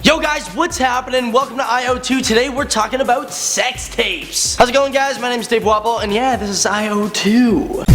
Yo guys, what's happening? Welcome to IO2. Today we're talking about sex tapes. How's it going, guys? My name is Dave Wapple, and yeah, this is IO2.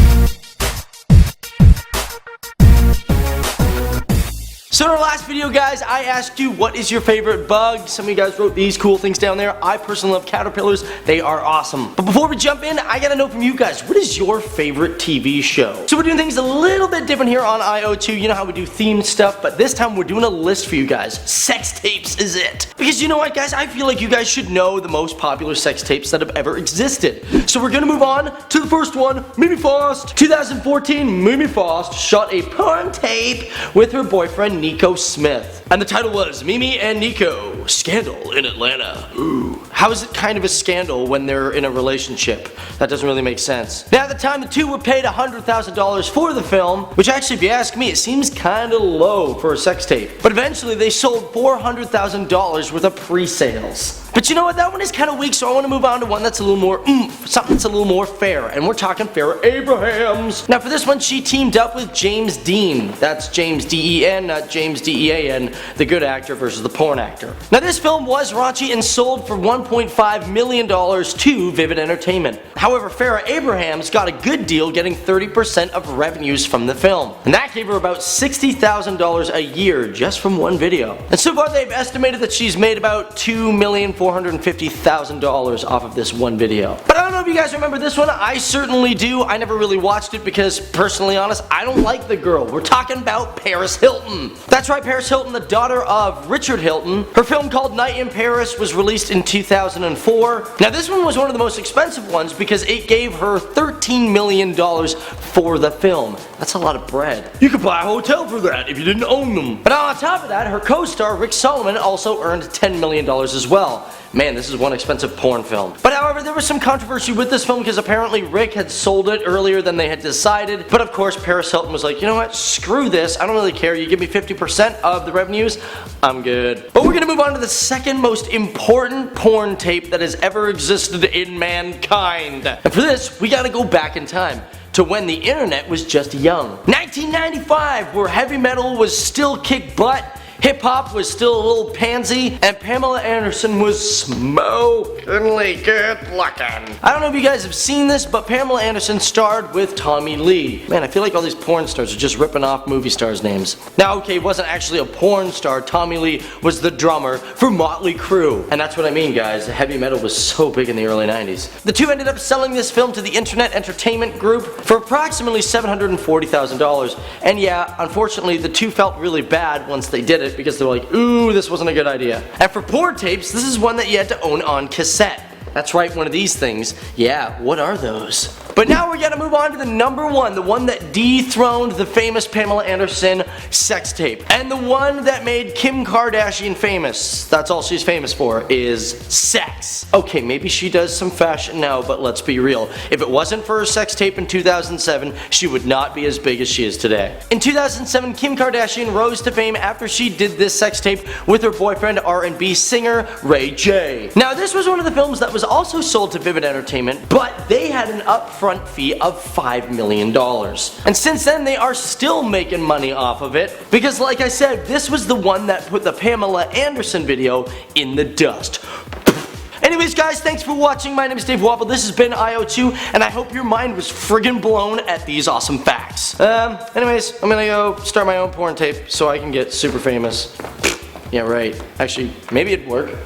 So in our last video, guys, I asked you what is your favorite bug. Some of you guys wrote these cool things down there. I personally love caterpillars. They are awesome. But before we jump in, I gotta know from you guys, what is your favorite TV show? So we're doing things a little bit different here on IO2. You know how we do themed stuff, but this time we're doing a list for you guys. Sex tapes is it. Because you know what, guys? I feel like you guys should know the most popular sex tapes that have ever existed. So we're gonna move on to the first one. Mimi Faust. 2014, Mimi Faust shot a porn tape with her boyfriend, Nico Smith. And the title was Mimi and Nico, Scandal in Atlanta. Ooh. How is it kind of a scandal when they're in a relationship? That doesn't really make sense. Now at the time, the two were paid $100,000 for the film, which actually, if you ask me, it seems kind of low for a sex tape. But eventually they sold $400,000 worth of pre-sales. But you know what, that one is kind of weak, so I want to move on to one that's a little more something that's a little more fair, and we're talking Farrah Abrahams. Now for this one, she teamed up with James Dean. That's James D-E-N, not James D-E-A-N, the good actor versus the porn actor. Now this film was raunchy and sold for $1.5 million to Vivid Entertainment. However, Farrah Abrahams got a good deal, getting 30% of revenues from the film. And that gave her about $60,000 a year just from one video. And so far they've estimated that she's made about $2,450,000 off of this one video. But I don't know if you guys remember this one. I certainly do. I never really watched it because, personally honest, I don't like the girl. We're talking about Paris Hilton. That's right, Paris Hilton, the daughter of Richard Hilton. Her film called Night in Paris was released in 2004. Now this one was one of the most expensive ones because it gave her $13 million for the film. That's a lot of bread. You could buy a hotel for that if you didn't own them. But on top of that, her co-star Rick Solomon also earned $10 million as well. Man, this is one expensive porn film. But however, there was some controversy with this film because apparently Rick had sold it earlier than they had decided. But of course, Paris Hilton was like, you know what, screw this, I don't really care, you give me 50% of the revenues, I'm good. But we're gonna move on to the second most important porn tape that has ever existed in mankind. And for this, we gotta go back in time to when the internet was just young. 1995, where heavy metal was still kick butt, hip-hop was still a little pansy, and Pamela Anderson was smokingly good looking. I don't know if you guys have seen this, but Pamela Anderson starred with Tommy Lee. Man, I feel like all these porn stars are just ripping off movie stars' names. Now, okay, it wasn't actually a porn star. Tommy Lee was the drummer for Motley Crue. And that's what I mean, guys. Heavy metal was so big in the early 90s. The two ended up selling this film to the Internet Entertainment Group for approximately $740,000. And yeah, unfortunately, the two felt really bad once they did it, because they're like, ooh, this wasn't a good idea. And for porn tapes, this is one that you had to own on cassette. That's right, one of these things. Yeah, what are those? But now we're gonna move on to the number one, the one that dethroned the famous Pamela Anderson sex tape. And the one that made Kim Kardashian famous, that's all she's famous for, is sex. Okay, maybe she does some fashion now, but let's be real. If it wasn't for her sex tape in 2007, she would not be as big as she is today. In 2007, Kim Kardashian rose to fame after she did this sex tape with her boyfriend, R&B singer Ray J. Now this was one of the films that was also sold to Vivid Entertainment, but they had an upfront fee of $5 million. And since then, they are still making money off of it, because like I said, this was the one that put the Pamela Anderson video in the dust. Anyways, guys, thanks for watching. My name is Dave Wapple. This has been IO2, and I hope your mind was friggin' blown at these awesome facts. Anyways, I'm gonna go start my own porn tape so I can get super famous. Yeah, right. Actually, maybe it'd work.